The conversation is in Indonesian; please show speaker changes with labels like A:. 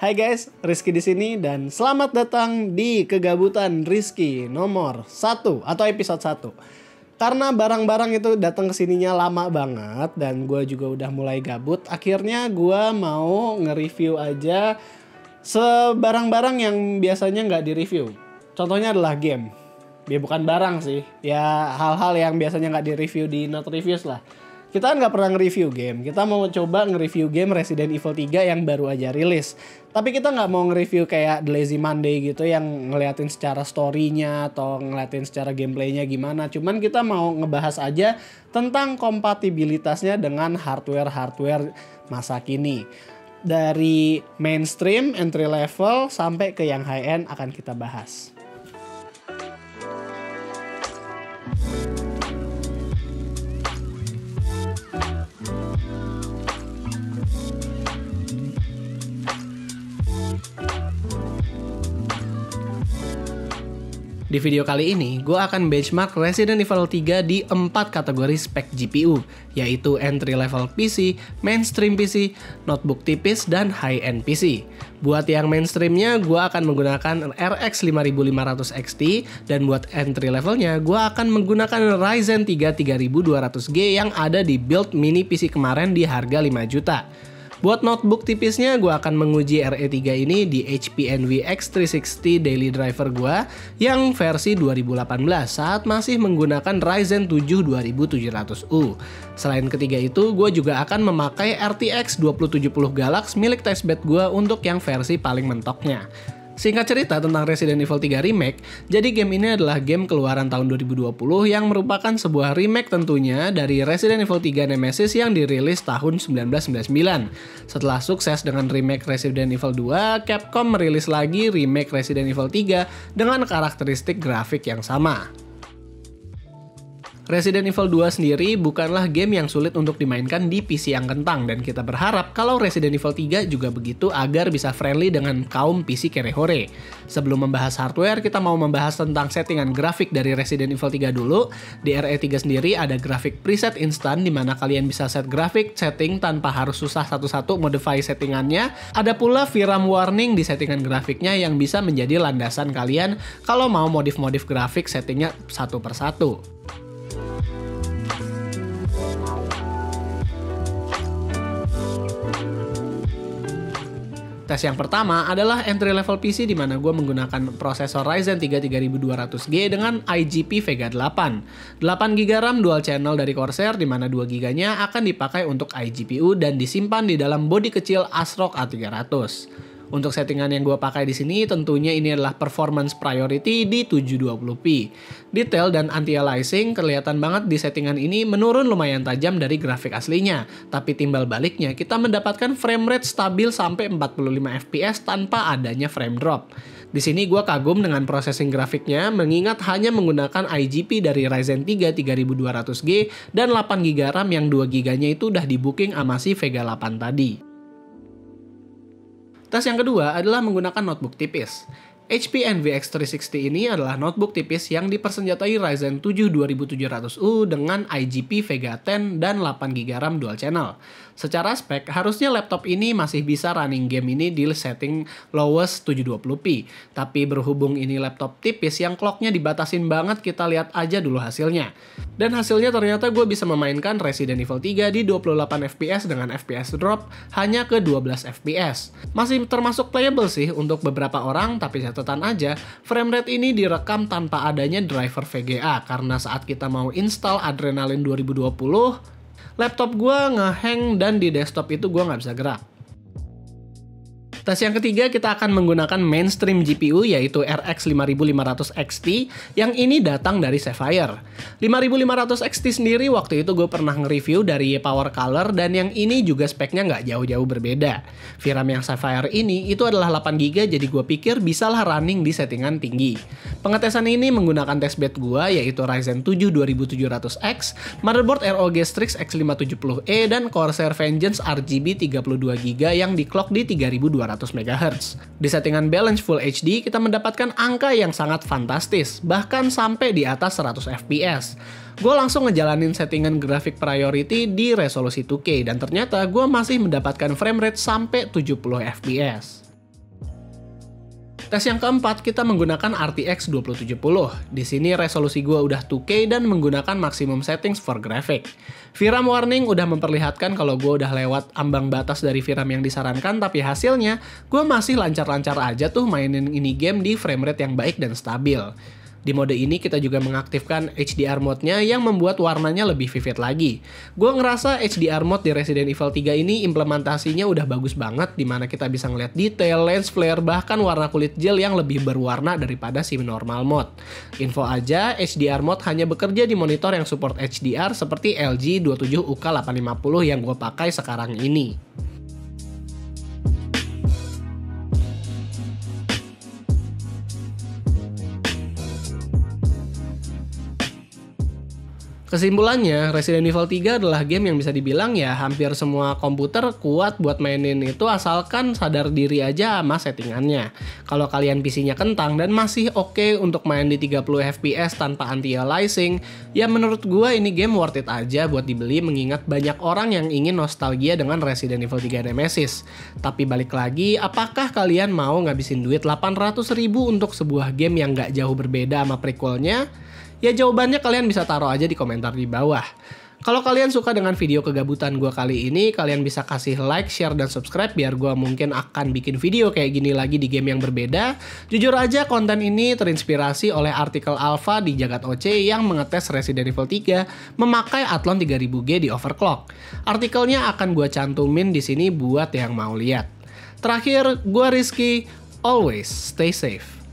A: Hai guys, Rizky di sini dan selamat datang di Kegabutan Rizky nomor 1 atau episode 1. Karena barang-barang itu datang ke sininya lama banget dan gue juga udah mulai gabut, akhirnya gue mau nge-review aja sebarang-barang yang biasanya nggak di-review. Contohnya adalah game. Ya bukan barang sih, ya hal-hal yang biasanya nggak di-review di Not Reviews lah. Kita nggak pernah nge-review game, kita mau coba nge-review game Resident Evil 3 yang baru aja rilis. Tapi kita nggak mau nge-review kayak The Lazy Monday gitu yang ngeliatin secara story-nya atau ngeliatin secara gameplaynya gimana. Cuman kita mau ngebahas aja tentang kompatibilitasnya dengan hardware-hardware masa kini. Dari mainstream, entry level, sampai ke yang high-end akan kita bahas. Di video kali ini, gue akan benchmark Resident Evil 3 di 4 kategori spek GPU, yaitu entry level PC, mainstream PC, notebook tipis, dan high-end PC. Buat yang mainstreamnya, gue akan menggunakan RX 5500 XT, dan buat entry levelnya, gue akan menggunakan Ryzen 3 3200G yang ada di build mini PC kemarin di harga 5 juta. Buat notebook tipisnya, gue akan menguji RE3 ini di HP Envy X360 daily driver gue yang versi 2018 saat masih menggunakan Ryzen 7 2700U. Selain ketiga itu, gue juga akan memakai RTX 2070 Galax milik testbed gue untuk yang versi paling mentoknya. Singkat cerita tentang Resident Evil 3 Remake, jadi game ini adalah game keluaran tahun 2020 yang merupakan sebuah remake tentunya dari Resident Evil 3 Nemesis yang dirilis tahun 1999. Setelah sukses dengan remake Resident Evil 2, Capcom merilis lagi remake Resident Evil 3 dengan karakteristik grafik yang sama. Resident Evil 2 sendiri bukanlah game yang sulit untuk dimainkan di PC yang kentang dan kita berharap kalau Resident Evil 3 juga begitu agar bisa friendly dengan kaum PC kerehore. Sebelum membahas hardware, kita mau membahas tentang settingan grafik dari Resident Evil 3 dulu. Di RE3 sendiri ada grafik preset instan di mana kalian bisa set grafik setting tanpa harus susah satu-satu modify settingannya. Ada pula VRAM warning di settingan grafiknya yang bisa menjadi landasan kalian kalau mau modif-modif grafik settingnya satu persatu. Tes yang pertama adalah entry level PC di mana gue menggunakan prosesor Ryzen 3 3200G dengan IGP Vega 8. 8GB RAM dual channel dari Corsair di mana 2GB-nya akan dipakai untuk iGPU dan disimpan di dalam bodi kecil ASRock A300. Untuk settingan yang gue pakai di sini tentunya ini adalah performance priority di 720p. Detail dan anti-aliasing kelihatan banget di settingan ini menurun lumayan tajam dari grafik aslinya. Tapi timbal baliknya kita mendapatkan frame rate stabil sampai 45 fps tanpa adanya frame drop. Di sini gue kagum dengan processing grafiknya mengingat hanya menggunakan IGP dari Ryzen 3 3200G dan 8GB RAM yang 2GB-nya itu udah di booking sama si Vega 8 tadi. Tes yang kedua adalah menggunakan notebook tipis. HP Envy X360 ini adalah notebook tipis yang dipersenjatai Ryzen 7 2700U dengan IGP Vega 10 dan 8GB RAM dual channel. Secara spek, harusnya laptop ini masih bisa running game ini di setting lowest 720p. Tapi berhubung ini laptop tipis yang clocknya dibatasin banget, kita lihat aja dulu hasilnya. Dan hasilnya ternyata gue bisa memainkan Resident Evil 3 di 28fps dengan FPS drop hanya ke 12fps. Masih termasuk playable sih untuk beberapa orang, tapi catatan aja, frame rate ini direkam tanpa adanya driver VGA karena saat kita mau install Adrenaline 2020, laptop gue ngehang dan di desktop itu gue nggak bisa gerak. Tes yang ketiga kita akan menggunakan mainstream GPU yaitu RX 5500 XT yang ini datang dari Sapphire. 5500 XT sendiri waktu itu gue pernah nge-review dari Power Color dan yang ini juga speknya nggak jauh-jauh berbeda. VRAM yang Sapphire ini itu adalah 8GB jadi gue pikir bisalah running di settingan tinggi. Pengetesan ini menggunakan testbed gue yaitu Ryzen 7 2700X, motherboard ROG Strix X570E dan Corsair Vengeance RGB 32GB yang di-clock di 3200 MHz. Di settingan balance Full HD, kita mendapatkan angka yang sangat fantastis, bahkan sampai di atas 100 fps. Gue langsung ngejalanin settingan grafik priority di resolusi 2K, dan ternyata gue masih mendapatkan frame rate sampai 70 fps. Tes yang keempat, kita menggunakan RTX 2070. Di sini resolusi gua udah 2K dan menggunakan maximum settings for graphic. VRAM warning udah memperlihatkan kalau gua udah lewat ambang batas dari VRAM yang disarankan, tapi hasilnya gua masih lancar-lancar aja tuh mainin ini game di frame rate yang baik dan stabil. Di mode ini kita juga mengaktifkan HDR mode-nya yang membuat warnanya lebih vivid lagi. Gue ngerasa HDR mode di Resident Evil 3 ini implementasinya udah bagus banget, dimana kita bisa ngeliat detail, lens flare, bahkan warna kulit gel yang lebih berwarna daripada si normal mode. Info aja, HDR mode hanya bekerja di monitor yang support HDR seperti LG 27UK850 yang gue pakai sekarang ini. Kesimpulannya, Resident Evil 3 adalah game yang bisa dibilang ya hampir semua komputer kuat buat mainin itu asalkan sadar diri aja sama settingannya. Kalau kalian PC-nya kentang dan masih oke untuk main di 30 FPS tanpa anti-aliasing, ya menurut gua ini game worth it aja buat dibeli mengingat banyak orang yang ingin nostalgia dengan Resident Evil 3 Nemesis. Tapi balik lagi, apakah kalian mau ngabisin duit 800.000 untuk sebuah game yang gak jauh berbeda sama prequelnya? Ya jawabannya kalian bisa taruh aja di komentar di bawah. Kalau kalian suka dengan video kegabutan gue kali ini, kalian bisa kasih like, share, dan subscribe biar gue mungkin akan bikin video kayak gini lagi di game yang berbeda. Jujur aja konten ini terinspirasi oleh artikel Alpha di Jagat OC yang mengetes Resident Evil 3 memakai Athlon 3000G di overclock. Artikelnya akan gue cantumin di sini buat yang mau lihat. Terakhir, gue Rizky, always stay safe.